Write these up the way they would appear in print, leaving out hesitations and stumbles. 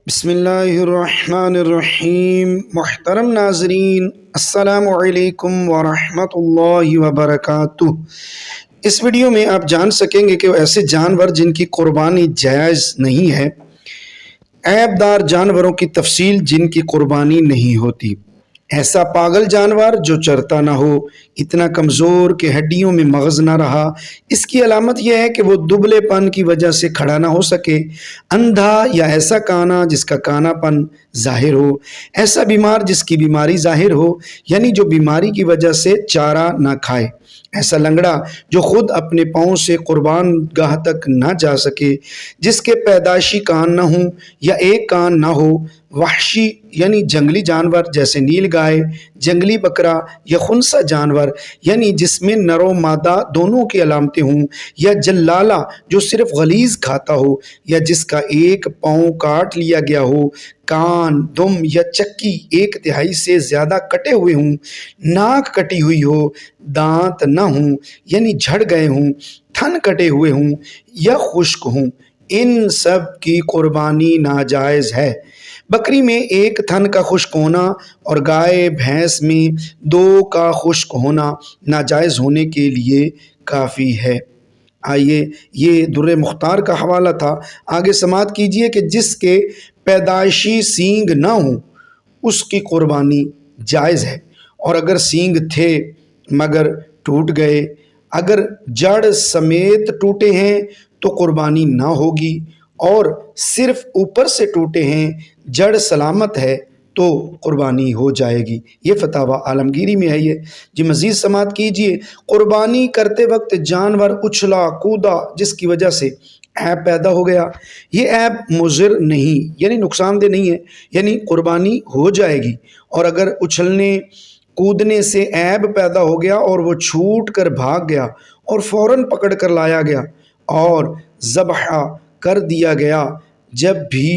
بسم اللہ الرحمن الرحیم۔ محترم ناظرین، السلام علیکم ورحمۃ اللہ وبرکاتہ۔ اس ویڈیو میں آپ جان سکیں گے کہ وہ ایسے جانور جن کی قربانی جائز نہیں ہے، عیب دار جانوروں کی تفصیل جن کی قربانی نہیں ہوتی۔ ایسا پاگل جانور جو چرتا نہ ہو، اتنا کمزور کہ ہڈیوں میں مغز نہ رہا، اس کی علامت یہ ہے کہ وہ دبلے پن کی وجہ سے کھڑا نہ ہو سکے، اندھا یا ایسا کانا جس کا کانا پن ظاہر ہو، ایسا بیمار جس کی بیماری ظاہر ہو، یعنی جو بیماری کی وجہ سے چارہ نہ کھائے، ایسا لنگڑا جو خود اپنے پاؤں سے قربان گاہ تک نہ جا سکے، جس کے پیدائشی کان نہ ہوں یا ایک کان نہ ہو، وحشی یعنی جنگلی جانور جیسے نیل گائے، جنگلی بکرا یا خنثی جانور یعنی جس میں نر و مادہ دونوں کی علامتیں ہوں، یا جلالہ جو صرف غلیظ کھاتا ہو یا جس کا ایک پاؤں کاٹ لیا گیا ہو، کان، دم یا چکی ایک تہائی سے زیادہ کٹے ہوئے ہوں، ناک کٹی ہوئی ہو، دانت نہ ہوں یعنی جھڑ گئے ہوں، تھن کٹے ہوئے ہوں یا خشک ہوں، ان سب کی قربانی ناجائز ہے۔ بکری میں ایک تھن کا خشک ہونا اور گائے بھینس میں 2 کا خشک ہونا ناجائز ہونے کے لیے کافی ہے۔ آئیے، یہ در مختار کا حوالہ تھا۔ آگے سماعت کیجئے کہ جس کے پیدائشی سینگ نہ ہوں اس کی قربانی جائز ہے، اور اگر سینگ تھے مگر ٹوٹ گئے، اگر جڑ سمیت ٹوٹے ہیں تو قربانی نہ ہوگی، اور صرف اوپر سے ٹوٹے ہیں، جڑ سلامت ہے تو قربانی ہو جائے گی۔ یہ فتاویٰ عالمگیری میں ہے۔ یہ جی مزید سماعت کیجئے۔ قربانی کرتے وقت جانور اچھلا کودا جس کی وجہ سے عیب پیدا ہو گیا، یہ عیب مضر نہیں یعنی نقصان دہ نہیں ہے، یعنی قربانی ہو جائے گی۔ اور اگر اچھلنے کودنے سے عیب پیدا ہو گیا اور وہ چھوٹ کر بھاگ گیا اور فوراً پکڑ کر لایا گیا اور ذبح کر دیا گیا، جب بھی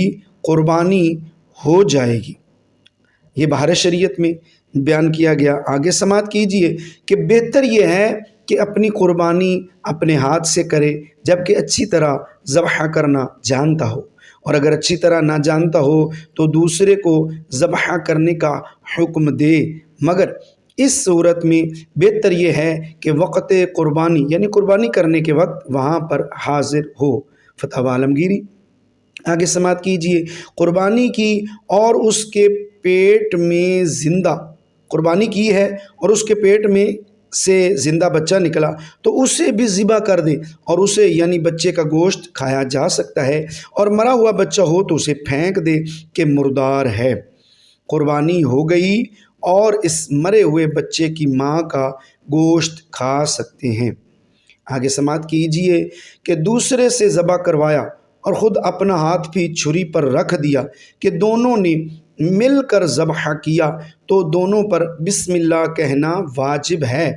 قربانی ہو جائے گی۔ یہ بہار شریعت میں بیان کیا گیا۔ آگے سماعت کیجئے کہ بہتر یہ ہے کہ اپنی قربانی اپنے ہاتھ سے کرے جبکہ اچھی طرح ذبح کرنا جانتا ہو، اور اگر اچھی طرح نہ جانتا ہو تو دوسرے کو ذبح کرنے کا حکم دے، مگر اس صورت میں بہتر یہ ہے کہ وقت قربانی یعنی قربانی کرنے کے وقت وہاں پر حاضر ہو۔ فتاویٰ عالمگیری۔ آگے سماعت کیجئے۔ قربانی کی اور اس کے پیٹ میں زندہ قربانی کی ہے اور اس کے پیٹ میں سے زندہ بچہ نکلا تو اسے بھی ذبح کر دے، اور اسے یعنی بچے کا گوشت کھایا جا سکتا ہے، اور مرا ہوا بچہ ہو تو اسے پھینک دے کہ مردار ہے۔ قربانی ہو گئی اور اس مرے ہوئے بچے کی ماں کا گوشت کھا سکتے ہیں۔ آگے سماعت کیجئے کہ دوسرے سے ذبح کروایا اور خود اپنا ہاتھ بھی چھری پر رکھ دیا کہ دونوں نے مل کر ذبح کیا تو دونوں پر بسم اللہ کہنا واجب ہے۔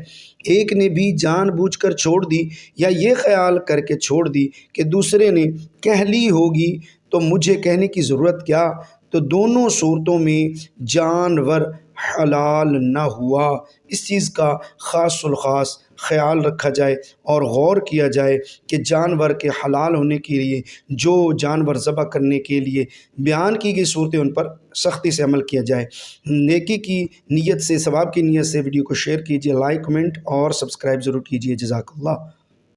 ایک نے بھی جان بوجھ کر چھوڑ دی یا یہ خیال کر کے چھوڑ دی کہ دوسرے نے کہہ لی ہوگی تو مجھے کہنے کی ضرورت کیا، تو دونوں صورتوں میں جانور حلال نہ ہوا۔ اس چیز کا خاص الخاص خیال رکھا جائے اور غور کیا جائے کہ جانور کے حلال ہونے کے لیے جو جانور ذبح کرنے کے لیے بیان کی گئی صورتیں ان پر سختی سے عمل کیا جائے۔ نیکی کی نیت سے، ثواب کی نیت سے ویڈیو کو شیئر کیجیے، لائک، کمنٹ اور سبسکرائب ضرور کیجیے۔ جزاک اللہ۔